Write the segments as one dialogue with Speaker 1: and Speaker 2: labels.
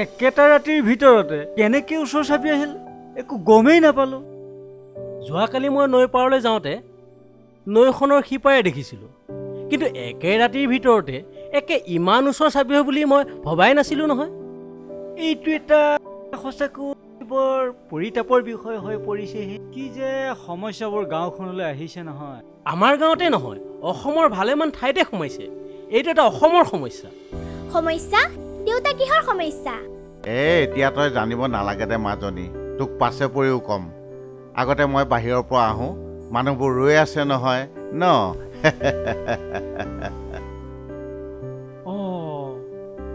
Speaker 1: একেটা ৰাতিৰ ভিতৰতে কেনেকৈ ওচৰ চাপি আহিল একো গমেই নাপালোঁ।
Speaker 2: যোৱাকালি মই নৈ পাৰলৈ যাওঁতে নৈখনৰ সিপাৰে দেখিছিলোঁ, কিন্তু একে ৰাতিৰ ভিতৰতে একে ইমান ওচৰ চাপি হয় বুলি মই ভবাই নাছিলোঁ নহয়।
Speaker 1: এইটো এটা সঁচাকৈ বৰ পৰিতাপৰ বিষয় হৈ পৰিছেহি। কি যে সমস্যাবোৰ গাঁওখনলৈ আহিছে নহয়।
Speaker 2: আমাৰ গাঁৱতে নহয়, অসমৰ ভালেমান ঠাইতে সোমাইছে। এইটো এটা অসমৰ সমস্যা।
Speaker 3: সমস্যা? দেউতা কিহৰ সমস্যা?
Speaker 4: এতিয়া তই জানিব নালাগে দে মাজনী, তোক পাছে পৰিও কম। আগতে মই বাহিৰৰ পৰা আহোঁ, মানুহবোৰ ৰৈ আছে নহয় ন।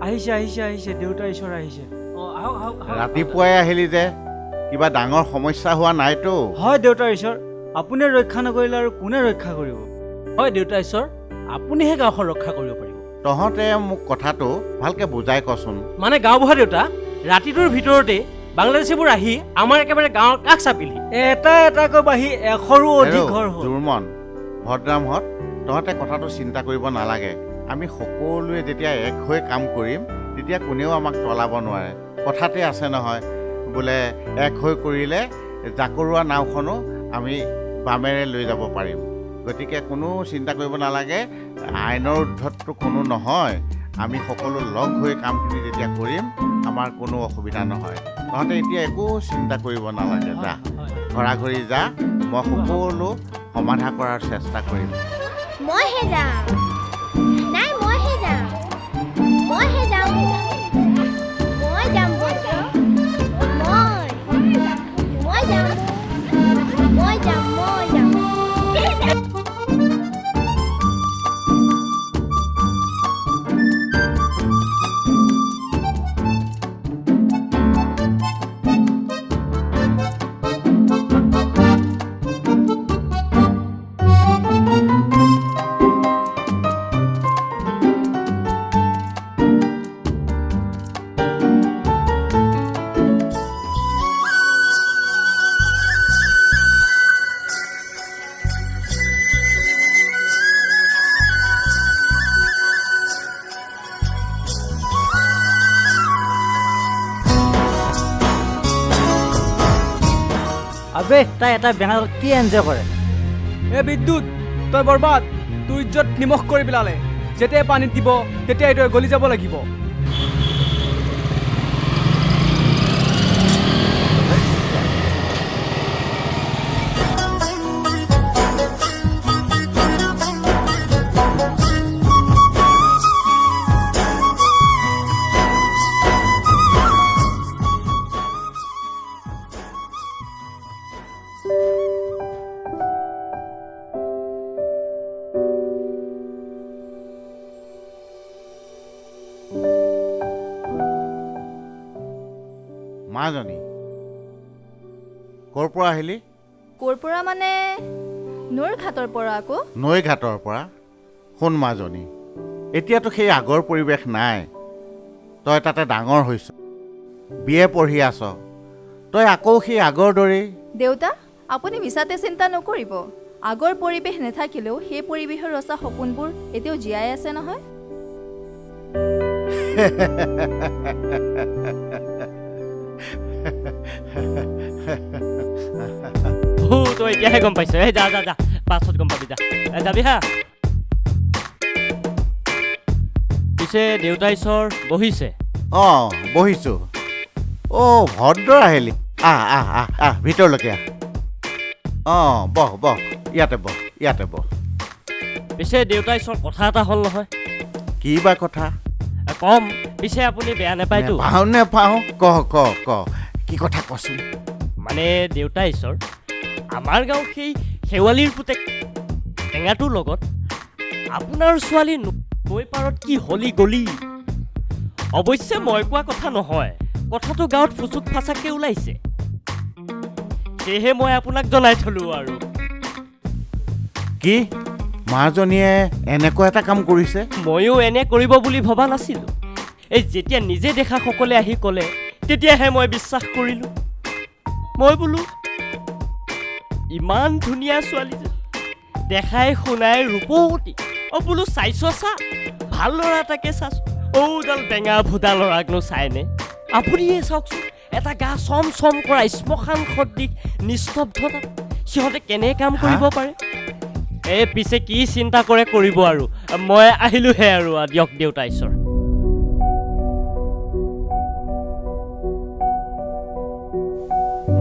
Speaker 1: আহিছে আহিছে আহিছে, দেউতা ঈশ্বৰ আহিছে।
Speaker 4: ৰাতিপুৱাই আহিলি যে, কিবা ডাঙৰ সমস্যা হোৱা নাইতো?
Speaker 1: হয় দেউতা ঈশ্বৰ, আপুনি ৰক্ষা নকৰিলে আৰু কোনে ৰক্ষা কৰিব?
Speaker 2: হয় দেউতা ঈশ্বৰ, আপুনিহে গাঁওখন ৰক্ষা কৰিব পাৰিব।
Speaker 4: তহঁতে মোক কথাটো ভালকে বুজাই কচোন।
Speaker 2: মানে গাঁওবুঢ়া দেউতা, ৰাতিটোৰ ভিতৰতে বাংলাদেশীবোৰ আহি আমাৰ একেবাৰে গাঁৱৰ কাষ চাপিলি।
Speaker 1: এটা এটাকৈ বাঢ়ি 100ৰো অধিক ঘৰ হ'ল।
Speaker 4: জুৰমন, ভদ্ৰামহঁত, তহঁতে কথাটো চিন্তা কৰিব নালাগে। আমি সকলোৱে যেতিয়া এক হৈ কাম কৰিম, তেতিয়া কোনেও আমাক তলাব নোৱাৰে। কথাতে আছে নহয়, বোলে এক হৈ কৰিলে জাকৰুৱা নাওখনো আমি বামেৰে লৈ যাব পাৰিম। গতিকে কোনো চিন্তা কৰিব নালাগে, আইনৰ উৰ্ধতটো কোনো নহয়। আমি সকলো লগ হৈ কামখিনি যেতিয়া কৰিম, আমাৰ কোনো অসুবিধা নহয়। তহঁতে এতিয়া একো চিন্তা কৰিব নালাগে, যা ঘৰা ঘৰি যা, মই সকলো সমাধা কৰাৰ চেষ্টা কৰিম।
Speaker 3: মইহে যাম। নাই মইহে যাম। মইহে যাম। মই যাম বন্ধু। মই যাম। মই যাম। মই যাম।
Speaker 1: আবে তাই এটা বেঙাল কি এনজয় কৰে।
Speaker 5: এ বিদ্যুৎ, তই বৰবাদ। তোৰ ইজ্জত নিমখ কৰি পেলালে। যেতিয়াই পানীত দিব তেতিয়াই তই গলি যাব লাগিব।
Speaker 4: মাজনী, ক'ৰ পৰা আহিলি?
Speaker 6: ক'ৰ পৰা মানে নৈৰ ঘাটৰ পৰা। আকৌ
Speaker 4: নৈ ঘাটৰ পৰা? শুন মাজনী, এতিয়াতো সেই আগৰ পৰিৱেশ নাই। তই তাতে ডাঙৰ হৈছ, BA পঢ়ি আছ, তই আকৌ সেই আগৰ দৰেই।
Speaker 6: দেউতা, আপুনি মিছাতে চিন্তা নকৰিব। আগৰ পৰিৱেশ নাথাকিলেও সেই পৰিৱেশৰ ৰচা সপোনবোৰ এতিয়াও জীয়াই আছে নহয়।
Speaker 2: তই এতিয়াহে গম পাইছ। এই যা যা যা, পাছত গম পাবি, যা যাবি হা। পিছে দেউতা ঈশ্বৰ বহিছে?
Speaker 4: বহিছোঁ। ভদ্ৰ আহিলি। আহ ভিতৰলৈকে আহ। বহ বহ, ইয়াতে বহ, ইয়াতে বহ।
Speaker 2: পিছে দেউতা ঈশ্বৰ কথা এটা হ'ল নহয়।
Speaker 4: কি বা কথা?
Speaker 2: কম, পিছে আপুনি বেয়া নাপায়তো?
Speaker 4: নেপাওঁ। ক কি কথা কচোন।
Speaker 2: মানে দেউতা ঈশ্বৰ, আমাৰ গাঁও সেই শেৱালিৰ পুতেক টেঙাটোৰ লগত আপোনাৰ ছোৱালী নৈ পাৰত কি হলি গলি। অৱশ্যে মই কোৱা কথা নহয়, কথাটো গাঁৱত ফুচুক ফাচাককৈ ওলাইছে। সেয়েহে মই আপোনাক জনাই থলোঁ আৰু।
Speaker 4: কি মাজনীয়ে এনেকুৱা এটা কাম কৰিছে?
Speaker 2: ময়ো এনে কৰিব বুলি ভবা নাছিলোঁ। এই যেতিয়া নিজে দেখা সকলে আহি ক'লে, তেতিয়াহে মই বিশ্বাস কৰিলোঁ। মই বোলো ইমান ধুনীয়া ছোৱালীজনী, দেখাই শুনাই ৰূপৱতী। বোলো চাইছ চা, ভাল ল'ৰা এটাকে চাইছোঁ। ডাল টেঙা ভুদা ল'ৰাকনো চাইনে? আপুনিয়ে চাওকচোন এটা গা চম চম কৰা শ্মশান সদৃশ নিস্তব্ধতাত সিহঁতে কেনে কাম কৰিব পাৰে এই পিছে কি চিন্তা কৰে কৰিব আৰু মই আহিলোহে আৰু দিয়ক দেউতা ঈশ্বৰ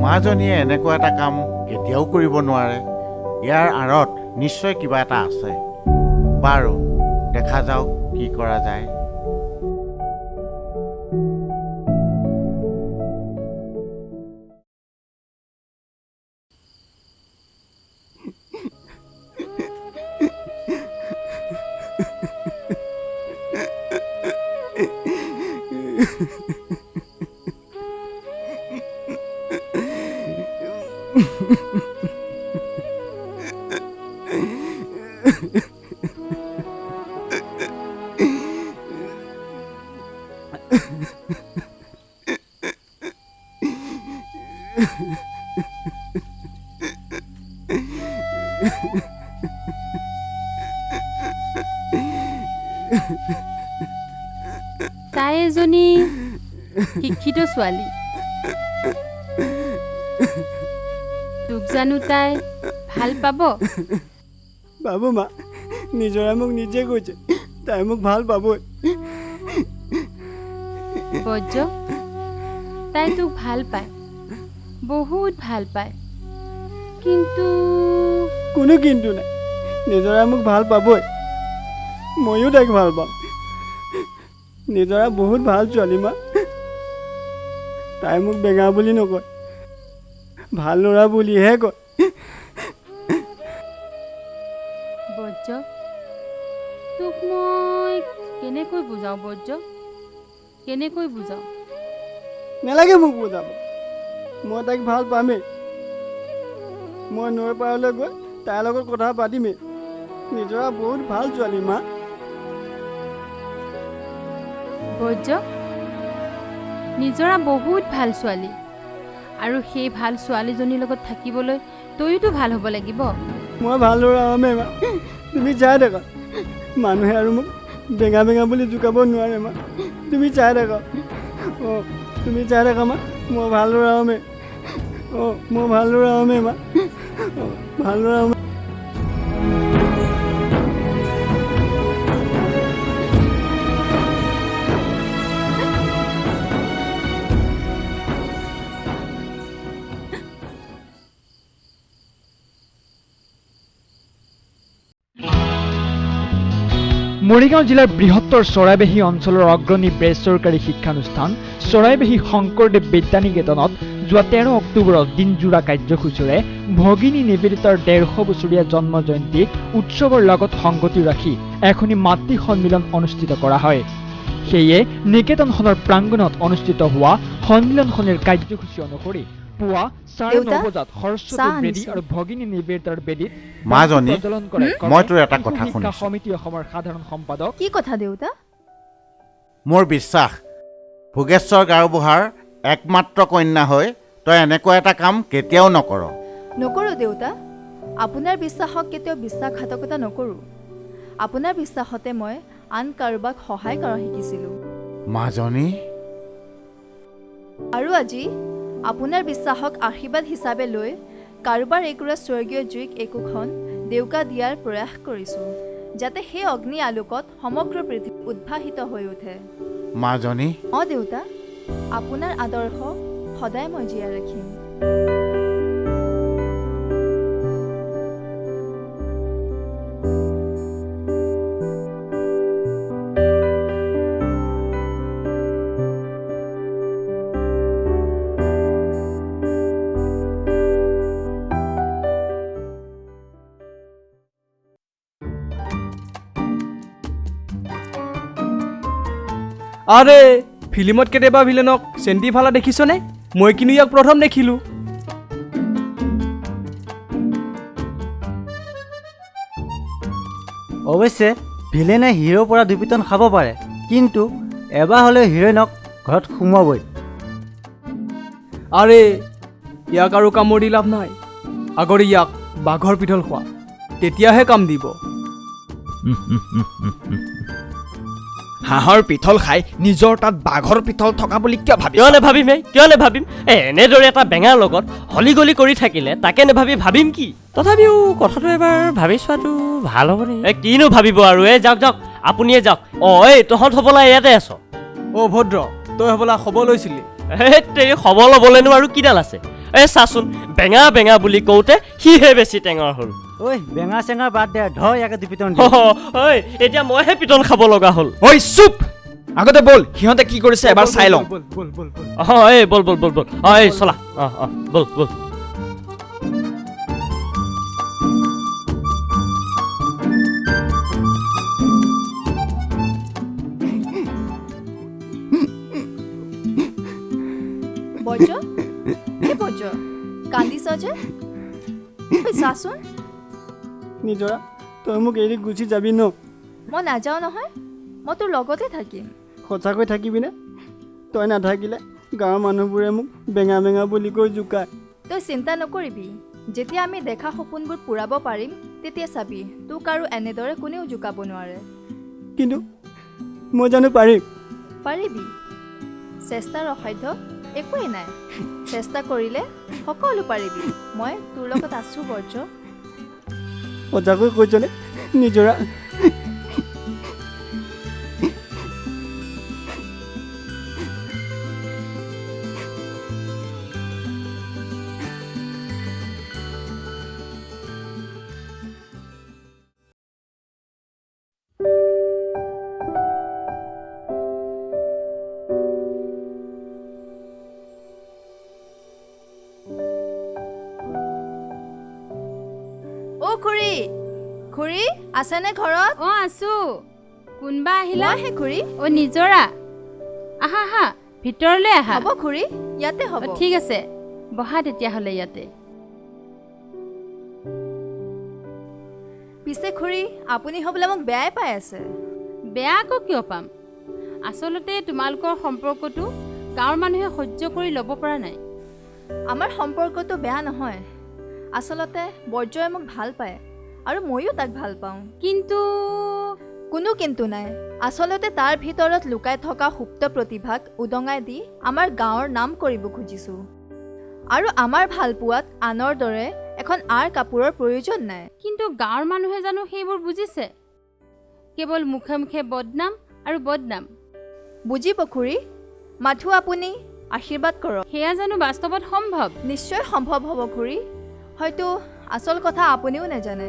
Speaker 4: মাজনীয়ে এনেকুৱা এটা কাম কেতিয়াও কৰিব নোৱাৰে ইয়াৰ আঁৰত নিশ্চয় কিবা এটা আছে বাৰু দেখা যাওক কি কৰা যায়
Speaker 7: তাই এজনী শিক্ষিত ছোৱালী তোক জানো তাই ভাল পাব
Speaker 5: পাব মা নিজৰে মোক নিজে কৈছে তাই মোক ভাল পাবই
Speaker 7: বজ্ৰ তাই তোক ভাল পায় বহুত ভাল পায় কিন্তু
Speaker 5: কোনো কিন্তু নাই নিজৰে মোক ভাল পাবই ময়ো তাইক ভাল পাম নিজৰা বহুত ভাল ছোৱালী মা তাই মোক বেঙা বুলি নকয় ভাল ল'ৰা বুলিহে কয়
Speaker 7: বজ্ৰ তোক মই কেনেকৈ বুজাওঁ বজ্ৰ কেনেকৈ বুজাওঁ
Speaker 5: নেলাগে মোক বুজাব মই তাইক ভাল পামেই মই নৈ পাৰলৈ গৈ তাইৰ লগত কথা পাতিমেই নিজৰা বহুত ভাল ছোৱালী মা
Speaker 7: বজ্ৰ নিজৰা বহুত ভাল ছোৱালী আৰু সেই ভাল ছোৱালীজনীৰ লগত থাকিবলৈ তইয়োতো ভাল হ'ব লাগিব
Speaker 5: মই ভাল ল'ৰা হ'মেই মা তুমি চাই থাকা মানুহে আৰু মোক বেঙা বেঙা বুলি জোকাব নোৱাৰে মা তুমি চাই থাকা অঁ তুমি চাই থাকা মা মই ভাল ল'ৰা হ'মেই অঁ মই ভাল ল'ৰা হ'মেই মা অঁ ভাল ল'ৰা হ'মেই
Speaker 8: মৰিগাঁও জিলাৰ বৃহত্তৰ চৰাইবাহী অঞ্চলৰ অগ্ৰণী বেচৰকাৰী শিক্ষানুষ্ঠান চৰাইবাহী শংকৰদেৱ বিদ্যানিকেতনত যোৱা 13 অক্টোবৰত দিনজোৰা কাৰ্যসূচীৰে ভগিনী নিবেদিতাৰ 150 বছৰীয়া জন্ম জয়ন্তী উৎসৱৰ লগত সংগতি ৰাখি এখনি মাতৃ সন্মিলন অনুষ্ঠিত কৰা হয় সেয়ে নিকেতনখনৰ প্ৰাংগণত অনুষ্ঠিত হোৱা সন্মিলনখনৰ কাৰ্যসূচী অনুসৰি পুৱা 9:30 বজাত সৰস্বতী বেদী আৰু ভগিনী নিবেদিতাৰ বেদীত
Speaker 4: মাজনী মই তোৰ এটা কথা শুনিছো
Speaker 8: সমিতি অসমৰ সাধাৰণ সম্পাদক
Speaker 6: কি কথা দেউতা
Speaker 4: মোৰ বিশ্বাস ভোগেশ্বৰ গাঁওবুঢ়াৰ একমাত্ৰ কন্যা হৈ তই এনেকুৱা এটা কাম কেতিয়াও নকৰ
Speaker 6: নকৰোঁ দেউতা আপোনাৰ বিশ্বাসক কেতিয়াও বিশ্বাসঘাতকতা নকৰোঁ আপোনাৰ বিশ্বাসতে মই আন কাৰোবাক সহায় কৰা শিকিছিলোঁ
Speaker 4: মাজনী
Speaker 6: আৰু আজি আপোনাৰ বিশ্বাসক আশীৰ্বাদ হিচাপে লৈ কাৰোবাৰ একোৰা স্বৰ্গীয় জুইক একোখন দেউকা দিয়াৰ প্ৰয়াস কৰিছোঁ যাতে সেই অগ্নি আলোকত সমগ্ৰ পৃথিৱী উদ্ভাসিত হৈ উঠে
Speaker 4: মাজনী
Speaker 6: অঁ দেউতা আপোনাৰ আদৰ্শ সদায় মই জীয়াই ৰাখিম
Speaker 5: আৰে ফিল্মত কেতিয়াবা ভিলেনক চেণ্টি ফালা দেখিছনে মই কিন্তু ইয়াক প্ৰথম দেখিলোঁ
Speaker 1: অৱশ্যে ভিলেনে হিৰোৰ পৰা দুপিটন খাব পাৰে কিন্তু এবাৰ হ'লেও হিৰোইনক ঘৰত সোমাবই
Speaker 5: আৰে ইয়াক আৰু কামুৰি লাভ নাই আগতে ইয়াক বাঘৰ পিঠল খোৱা তেতিয়াহে কাম দিব
Speaker 8: হাঁহৰ পিঠল খাই নিজৰ তাত বাঘৰ পিঠল থকা বুলি কিয় ভাবিছ
Speaker 2: কিয় নেভাবিম কিয় নেভাবিম এনেদৰে এটা বেঙাৰ লগত হলি গলি কৰি থাকিলে তাকে নেভাবি ভাবিম কি তথাপিও কথাটো এবাৰ ভাবি চোৱাটো ভাল হ'ব নি কিনো ভাবিব আৰু যাওক যাওক আপুনিয়ে যাওক তহঁত হ'বলা ইয়াতে আছ
Speaker 5: অ' ভদ্ৰ তই হ'বলা খবৰ লৈছিলি
Speaker 2: তেৰি খবৰ ল'বলৈনো আৰু কিডাল আছে চাচোন বেঙা বেঙা বুলি কওঁতে সিহে বেছি টেঙৰ হ'ল
Speaker 1: ঐ বেঙা চেঙা বাদ দে ধৰ ইয়াকে দুপিটন
Speaker 2: এতিয়া মইহে পিটন খাব লগা হ'ল
Speaker 8: ঐ চুপ আগতে বল সিহঁতে কি কৰিছে এবাৰ চাই লওঁ
Speaker 5: বল বল বল বল
Speaker 2: বল বল বল বল চলা বল বল
Speaker 6: বৰ্জ বৰ্জ কান্দিছ যে চাচোন
Speaker 5: নিজৰা তই মোক এৰি গুচি যাবি ন
Speaker 6: মই নাযাওঁ নহয় মই তোৰ লগতে থাকিম
Speaker 5: সঁচাকৈ থাকিবিনে তই নাথাকিলে গাঁৱৰ মানুহবোৰে মোক বেঙা বেঙা বুলি কৈ জোকায়
Speaker 6: তই চিন্তা নকৰিবি যেতিয়া আমি দেখা সপোনবোৰ পূৰাব পাৰিম তেতিয়া চাবি তোক আৰু এনেদৰে কোনেও জোকাব নোৱাৰে
Speaker 5: কিন্তু মই জানো পাৰিম
Speaker 6: পাৰিবি চেষ্টাৰ অসাধ্য একোৱেই নাই চেষ্টা কৰিলে সকলো পাৰিবি মই তোৰ লগত আছোঁ বৰ্জ
Speaker 5: সঁচাকৈ কৈছনে নিজৰা
Speaker 6: খুৰী খুৰী আছেনে ঘৰত
Speaker 7: অঁ আছোঁ কোনোবা আহিলা
Speaker 6: মইহে খুৰী
Speaker 7: অ' নিজৰা আহা আহা ভিতৰলৈ আহা
Speaker 6: হ'ব খুৰী ইয়াতে হ'ব
Speaker 7: ঠিক আছে বহা তেতিয়াহ'লে ইয়াতে
Speaker 6: পিছে খুৰী আপুনি হ'বলৈ মোক বেয়াই পাই আছে
Speaker 7: বেয়া আকৌ কিয় পাম আচলতে তোমালোকৰ সম্পৰ্কটো গাঁৱৰ মানুহে সহ্য কৰি ল'ব পৰা নাই
Speaker 6: আমাৰ সম্পৰ্কটো বেয়া নহয় আচলতে বৰ্জয়ে মোক ভাল পায় আৰু ময়ো তাক ভাল পাওঁ
Speaker 7: কিন্তু
Speaker 6: কোনো কিন্তু নাই আচলতে তাৰ ভিতৰত লুকাই থকা সুপ্ত প্ৰতিভাক উদঙাই দি আমাৰ গাঁৱৰ নাম কৰিব খুজিছোঁ আৰু আমাৰ ভাল পোৱাত আনৰ দৰে এখন আৰ কাপোৰৰ প্ৰয়োজন নাই
Speaker 7: কিন্তু গাঁৱৰ মানুহে জানো সেইবোৰ বুজিছে কেৱল মুখে মুখে বদনাম আৰু বদনাম
Speaker 6: বুজিব খুৰী মাথো আপুনি আশীৰ্বাদ কৰক
Speaker 7: সেয়া জানো বাস্তৱত সম্ভৱ
Speaker 6: নিশ্চয় সম্ভৱ হ'ব খুৰী হয়তো আচল কথা আপুনিও নাজানে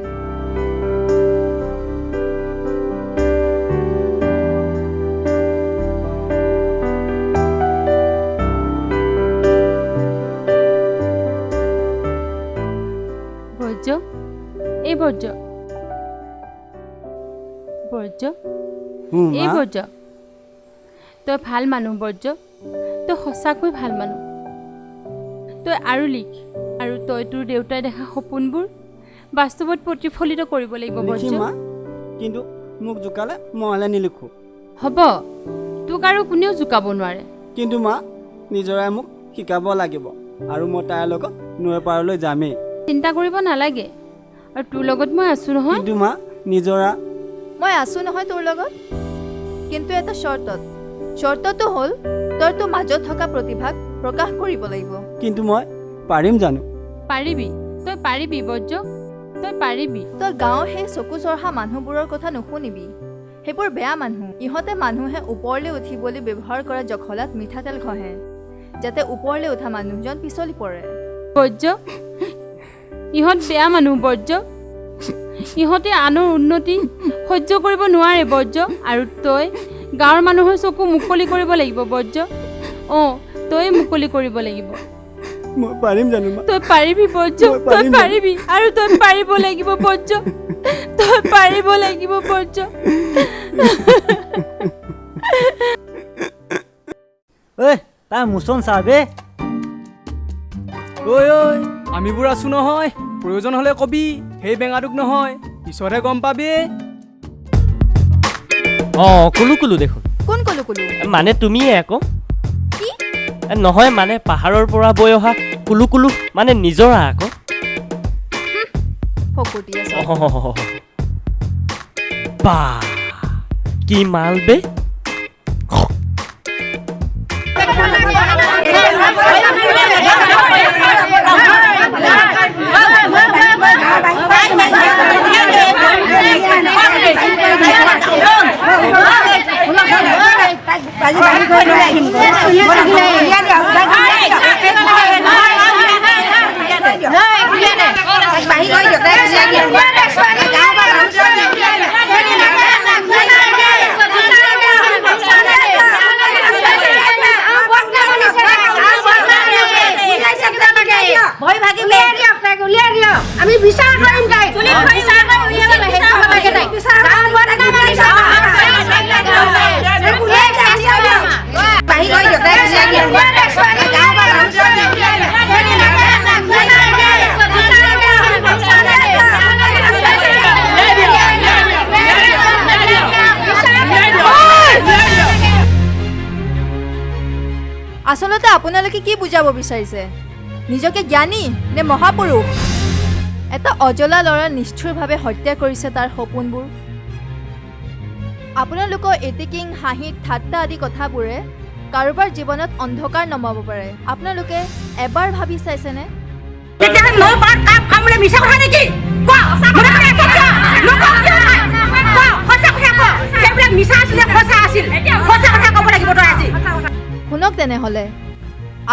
Speaker 7: বৰ্জ এই বৰ্জ বৰ্জ এই বৰ্জ তই ভাল মানুহ বৰ্জ তই সঁচাকৈ ভাল মানুহ তই আৰু লিখ আৰু তই তোৰ দেউতাই দেখা সপোনবোৰ বাস্তৱত প্ৰতিফলিত কৰিব লাগিব বৰ্জ
Speaker 5: কিন্তু মোক জোকালে মই নিলিখো
Speaker 7: হ'ব তোক আৰু কোনেও জোকাব নোৱাৰে
Speaker 5: কিন্তু মা নিজৰাই মোক শিকাব লাগিব আৰু মই তাইৰ লগত নৈ পাৰলৈ যামেই
Speaker 7: চিন্তা কৰিব নালাগে আৰু তোৰ লগত মই আছোঁ নহয়
Speaker 5: কিন্তু মা নিজৰা
Speaker 6: মই আছোঁ নহয় তোৰ লগত কিন্তু এটা চৰ্তটো হ'ল তই তোৰ মাজত থকা প্ৰতিভাক প্ৰকাশ কৰিব লাগিব
Speaker 5: কিন্তু মই পাৰিম জানো
Speaker 7: পাৰিবি তই পাৰিবি বৰ্জ তই পাৰিবি
Speaker 6: তই গাঁৱৰ সেই চকু চৰহা মানুহবোৰৰ কথা নুশুনিবি সেইবোৰ বেয়া মানুহ ইহঁতে মানুহে ওপৰলৈ উঠিবলৈ ব্যৱহাৰ কৰা জখলাত মিঠাতেল ঘঁহে যাতে ওপৰলৈ উঠা মানুহজন পিছলি পৰে
Speaker 7: বৰ্জ ইহঁত বেয়া মানুহ বৰ্জ ইহঁতে আনৰ উন্নতি সহ্য কৰিব নোৱাৰে বৰ্জ আৰু তই গাঁৱৰ মানুহৰ চকু মুকলি কৰিব লাগিব বৰ্জ অঁ তই মুকলি কৰিব লাগিব
Speaker 5: মই পাৰিম জানো মা
Speaker 7: তই পাৰিবি বৰ্জ তই পাৰিবি আৰু তই পাৰিব লাগিব বৰ্জ তই পাৰিব লাগিব বৰ্জ
Speaker 1: ঐ তাৰ মোচন চাবে
Speaker 5: ঐ আমিবোৰ আছোঁ নহয় প্ৰয়োজন হ'লে কবি সেই বেঙাটোক নহয় পিছতহে গম পাবি
Speaker 2: কুলু কুলু দেখোন
Speaker 6: কোন কলো কলো
Speaker 2: মানে তুমিয়ে আকৌ
Speaker 6: কি
Speaker 2: নহয় মানে পাহাৰৰ পৰা বৈ অহা কুলু কুলু মানে নিজৰা আকৌ
Speaker 6: ফকুটি আছে
Speaker 2: বা কি মাল বে
Speaker 3: আমি বিচাৰ কৰিম তাই বিচাৰ
Speaker 6: আচলতে আপোনালোকে কি বুজাব বিচাৰিছে নিজকে জ্ঞানী নে মহাপুৰুষ এটা অজলা ল'ৰা নিষ্ঠুৰভাৱে হত্যা কৰিছে তাৰ সপোনবোৰ আপোনালোকৰ এটিকিং হাঁহি ঠাট্টা আদি কথাবোৰে কাৰোবাৰ জীৱনত অন্ধকাৰ নমাব পাৰে আপোনালোকে এবাৰ ভাবি চাইছেনে শুনক তেনেহ'লে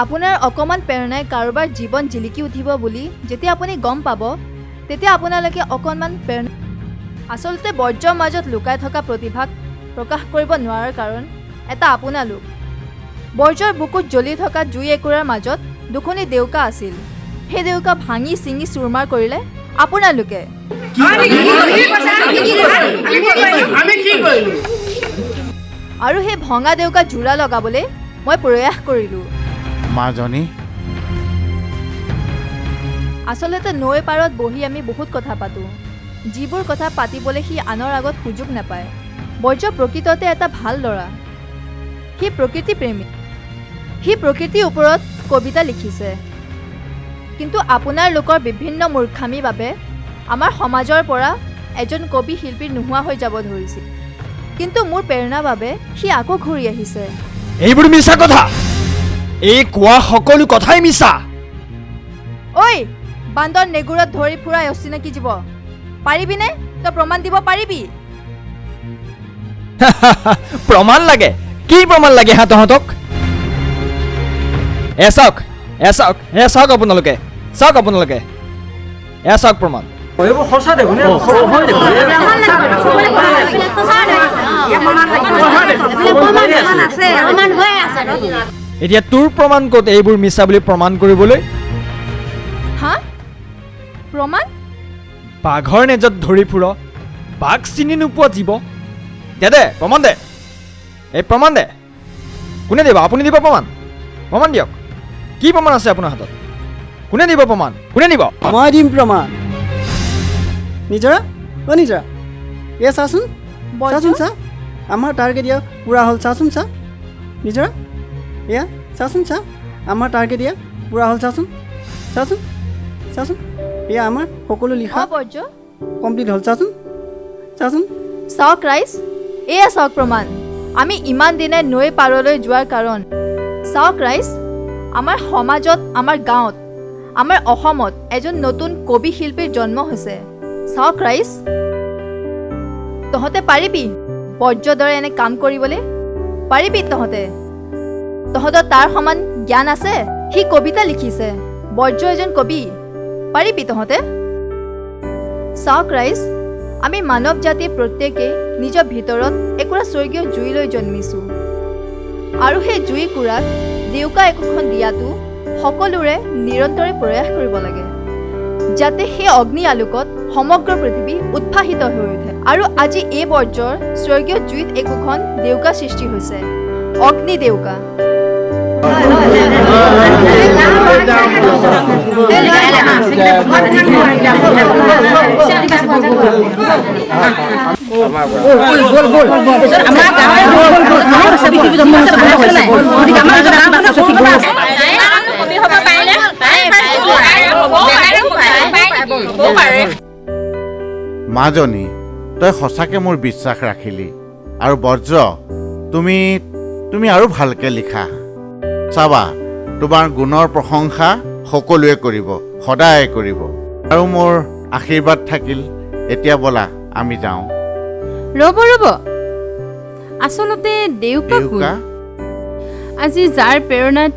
Speaker 6: আপোনাৰ অকণমান প্ৰেৰণাই কাৰোবাৰ জীৱন জিলিকি উঠিব বুলি যেতিয়া আপুনি গম পাব তেতিয়া আপোনালোকে অকণমান প্ৰেৰণা আচলতে বৰ্জ্যৰ মাজত লুকাই থকা প্ৰতিভাক প্ৰকাশ কৰিব নোৱাৰাৰ কাৰণ এটা আপোনালোক বৰ্জ্যৰ বুকুত জ্বলি থকা জুই একুৰাৰ মাজত দুখনি ডেউকা আছিল সেই ডেউকা ভাঙি চিঙি চুৰমাৰ কৰিলে আপোনালোকে আৰু সেই ভঙা ডেউকা জোৰা লগাবলৈ মই প্ৰয়াস কৰিলোঁ
Speaker 4: মাজনী
Speaker 6: আচলতে নৈ পাৰত বহি আমি বহুত কথা পাতোঁ যিবোৰ কথা পাতিবলৈ সি আনৰ আগত সুযোগ নাপায় বৰ্জ্য প্ৰকৃততে এটা ভাল ল'ৰা সি প্ৰকৃতিপ্ৰেমী সি প্ৰকৃতিৰ ওপৰত কবিতা লিখিছে কিন্তু আপোনাৰ লোকৰ বিভিন্ন মূৰ্খামিৰ বাবে আমাৰ সমাজৰ পৰা এজন কবি শিল্পী নোহোৱা হৈ যাব ধৰিছিল কিন্তু মোৰ প্ৰেৰণাৰ বাবে সি আকৌ ঘূৰি আহিছে
Speaker 8: এইবোৰ মিছা কথা এই কোৱা সকলো কথাই মিছা
Speaker 6: ঐ বান্দৰ নেগুৰত ধৰি ফুৰা অচিনাকি জীৱ পাৰিবিনে তই প্ৰমাণ দিব পাৰিবি
Speaker 8: প্ৰমাণ লাগে কি প্ৰমাণ লাগে হা তহঁতক চাওক আপোনালোকে চাওক প্ৰমাণ এতিয়া তোৰ প্ৰমাণ ক'ত এইবোৰ মিছা বুলি প্ৰমাণ কৰিবলৈ
Speaker 6: হা প্ৰমাণ
Speaker 8: বাঘৰ নেজত ধৰি ফুৰ বাঘ চিনি নোপোৱা জীৱ দে প্ৰমাণ দে এই প্ৰমাণ দে কোনে দিব আপুনি দিব প্ৰমাণ দিয়ক কি প্ৰমাণ আছে আপোনাৰ হাতত কোনে দিব প্ৰমাণ কোনে দিব
Speaker 5: মই দিম প্ৰমাণ নিজৰা এয়া চাচোন চা আমাৰ টাৰ্গেট দিয়া পূৰা হ'ল চাচোন চা নিজৰা এয়া চাচোন চা আমাৰ টাৰ্গেট দিয়া পূৰা হ'ল চাচোন এয়া আমাৰ সকলো লিখা
Speaker 6: বৰ্জ্য
Speaker 5: কমপ্লিট হ'ল চাচোন
Speaker 6: চাওক ৰাইজ এয়া চাওক প্ৰমাণ আমি ইমান দিনে নৈ পাৰলৈ যোৱাৰ কাৰণ চাওক ৰাইজ আমাৰ সমাজত আমাৰ গাঁৱত আমাৰ অসমত এজন নতুন কবি শিল্পীৰ জন্ম হৈছে চাওক ৰাইজ তহঁতে পাৰিবি বৰ্জ্যৰ দৰে এনে কাম কৰিবলৈ পাৰিবি তহঁতৰ তাৰ সমান জ্ঞান আছে সি কবিতা লিখিছে বৰ্জ্য এজন কবি পাৰিবি তহঁতে চাওক ৰাইজ আমি মানৱ জাতিৰ প্ৰত্যেকেই নিজৰ ভিতৰত একুৰা স্বৰ্গীয় জুই লৈ জন্মিছোঁ আৰু সেই জুই কুৰাত ডেউকা একোখন দিয়াটো সকলোৰে নিৰন্তৰে প্ৰয়াস কৰিব লাগে যাতে সেই অগ্নি আলোকত সমগ্ৰ পৃথিৱী উৎসাহিত হৈ উঠে আৰু আজি এই বৰ্জ্যৰ স্বৰ্গীয় জুইত একোখন ডেউকা সৃষ্টি হৈছে অগ্নি ডেউকা
Speaker 4: মাজনী তই সঁচাকৈ মোৰ বিশ্বাস ৰাখিলি আৰু বৰ্জ্য তুমি আৰু ভালকৈ লিখা চাবা তোমাৰ গুণৰ প্ৰশংসা সকলোৱে কৰিব সদায় কৰিব আৰু মোৰ আশীৰ্বাদ থাকিল এতিয়া ব'লা আমি যাওঁ
Speaker 7: ৰ'ব আচলতে ডেউকা আজি যাৰ প্ৰেৰণাত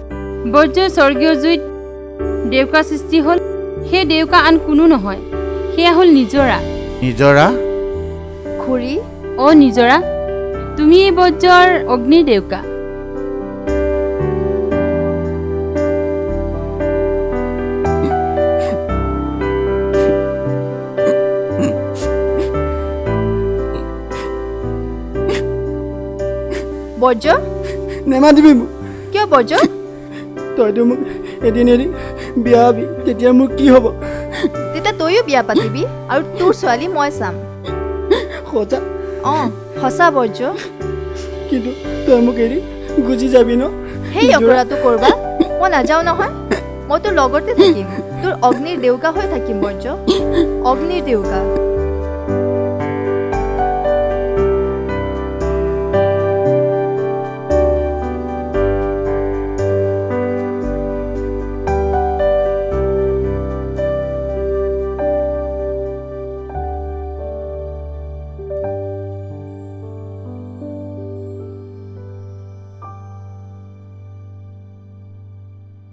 Speaker 7: বৰ্জ্যৰ স্বৰ্গীয় জুইত ডেউকা সৃষ্টি হ'ল সেই দেউকা আন কোনো নহয়, সেয়া হ'ল নিজৰা।
Speaker 4: নিজৰা?
Speaker 6: খুৰী,
Speaker 7: অ' নিজৰা, তুমি এই বজ্ৰৰ অগ্নিৰ দেউকা।
Speaker 6: বৰ্জ,
Speaker 5: নেমাতিবি মোক।
Speaker 6: কিয় বৰ্জ?
Speaker 5: তইতো মোক এদিন বিয়া হবি, তেতিয়া মোৰ কি হ'ব?
Speaker 6: তেতিয়া তয়ো বিয়া পাতিবি আৰু তোৰ ছোৱালী মই চাম।
Speaker 5: সঁচা?
Speaker 6: অঁ সঁচা বৰ্জ।
Speaker 5: কিন্তু তই মোক এৰি গুচি যাবি ন?
Speaker 6: সেই অপৰাধটো কৰবা? মই নাযাওঁ নহয়, মই তোৰ লগতে থাকিম, তোৰ অগ্নিৰ দেউকা হৈ থাকিম বৰ্জ, অগ্নিৰ দেউকা।